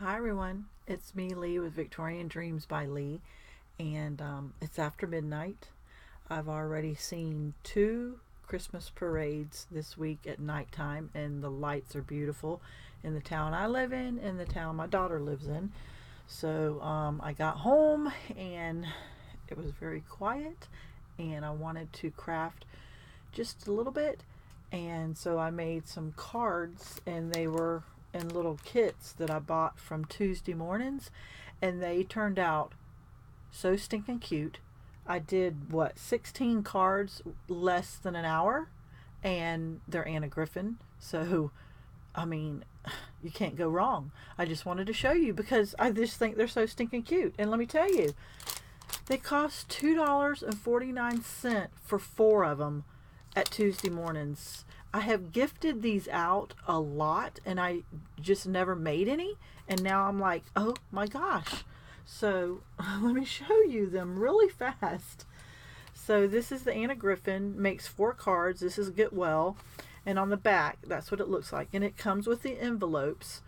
Hi everyone, it's me Leigh with Victorian Dreams by Leigh, and it's after midnight. I've already seen two Christmas parades this week at nighttime, and the lights are beautiful in the town I live in and the town my daughter lives in. So I got home and it was very quiet, and I wanted to craft just a little bit, and so I made some cards, and they were in little kits that I bought from Tuesday mornings, and they turned out so stinking cute. I did 16 cards less than an hour, and they're Anna Griffin, so I mean, you can't go wrong. I just wanted to show you because I just think they're so stinking cute. And let me tell you, they cost $2.49 for four of them at Tuesday mornings. I have gifted these out a lot, and I just never made any, and now I'm like, oh my gosh. So let me show you them really fast. So this is the Anna Griffin, makes four cards. This is Get Well, and on the back that's what it looks like, and it comes with the envelopes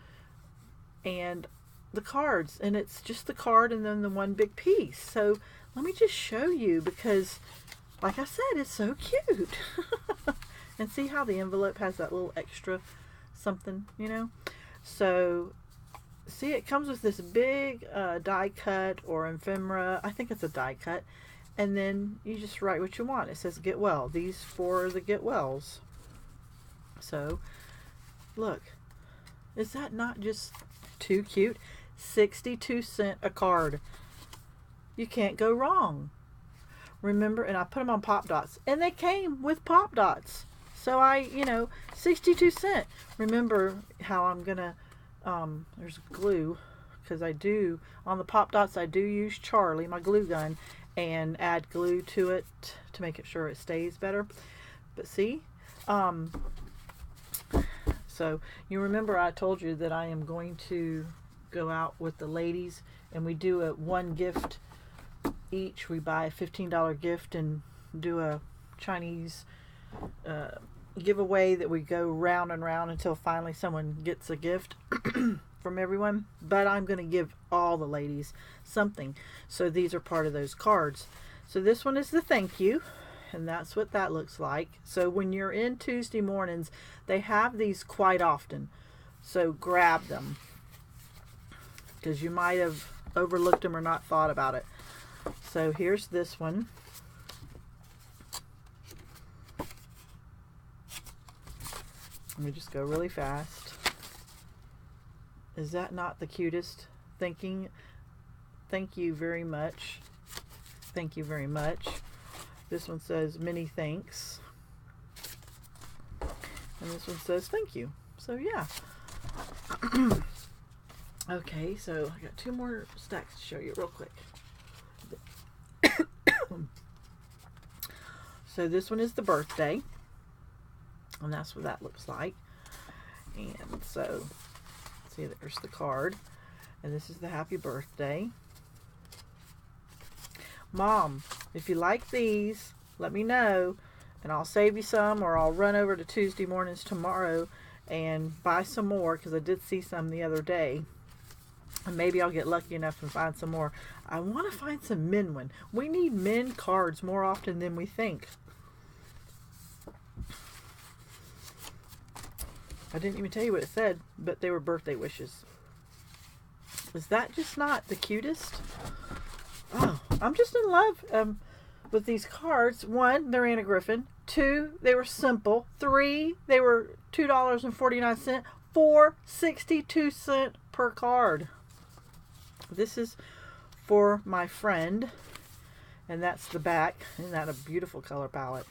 and the cards, and it's just the card and then the one big piece. So let me just show you, because like I said, it's so cute. And see how the envelope has that little extra something, you know? So, see, it comes with this big die cut or ephemera. I think it's a die cut. And then you just write what you want. It says Get Well. These four are the Get Wells. So, look. Is that not just too cute? 62 cents a card. You can't go wrong. Remember, and I put them on Pop Dots. And they came with Pop Dots. So 62 cents. Remember how I'm gonna, there's glue, because I do, on the Pop Dots, I do use Charlie, my glue gun, and add glue to it to make it sure it stays better. But see, so you remember I told you that I am going to go out with the ladies, and we do a one gift each. We buy a $15 gift and do a Chinese giveaway that we go round and round until finally someone gets a gift from everyone. But I'm going to give all the ladies something, so these are part of those cards. So this one is the thank you, and that's what that looks like. So when you're in Tuesday mornings, they have these quite often, so grab them, because you might have overlooked them or not thought about it. So here's this one. Let me just go really fast. Is that not the cutest? Thank you very much. Thank you very much. This one says many thanks. And this one says thank you. So yeah. Okay, so I got two more stacks to show you real quick. So this one is the birthday, and that's what that looks like. And so, see, there's the card, and this is the happy birthday. Mom, if you like these, let me know, and I'll save you some, or I'll run over to Tuesday mornings tomorrow and buy some more, because I did see some the other day. And maybe I'll get lucky enough and find some more. I want to find some men one. We need men cards more often than we think. I didn't even tell you what it said, but they were birthday wishes. Is that just not the cutest? Oh, I'm just in love with these cards. One, they're Anna Griffin. Two, they were simple. Three, they were $2.49. Four, 62 cents per card. This is for my friend, and that's the back. Isn't that a beautiful color palette?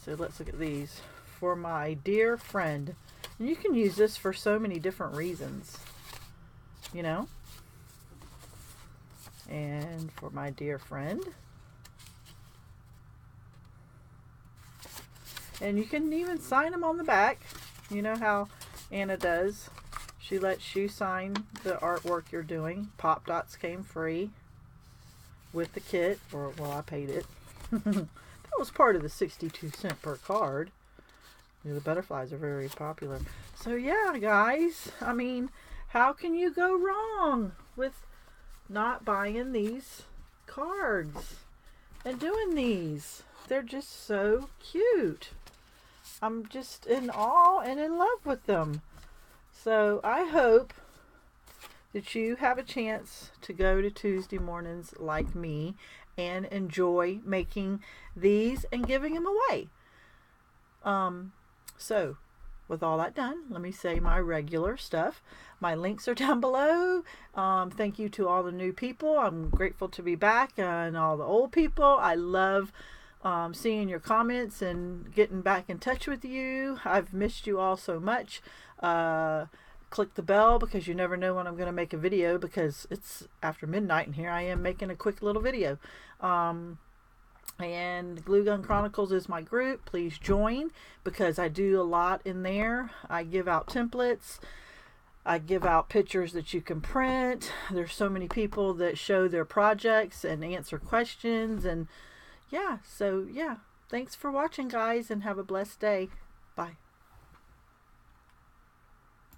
So let's look at these. For my dear friend. And you can use this for so many different reasons, you know. And for my dear friend. And you can even sign them on the back. You know how Anna does. She lets you sign the artwork you're doing. Pop Dots came free with the kit, or well, I paid it. That was part of the 62 cents per card. The butterflies are very popular. So yeah, guys, I mean, how can you go wrong with not buying these cards and doing these? They're just so cute. I'm just in awe and in love with them. So I hope that you have a chance to go to Tuesday mornings like me and enjoy making these and giving them away. So with all that done, let me say my regular stuff. My links are down below. Thank you to all the new people. I'm grateful to be back, and all the old people. I love seeing your comments and getting back in touch with you. I've missed you all so much. Click the bell, because you never know when I'm going to make a video, because it's after midnight and here I am making a quick little video. And Glue Gun Chronicles is my group. Please join, because I do a lot in there. I give out templates. I give out pictures that you can print. There's so many people that show their projects and answer questions. And yeah, so yeah. Thanks for watching, guys, and have a blessed day. Bye.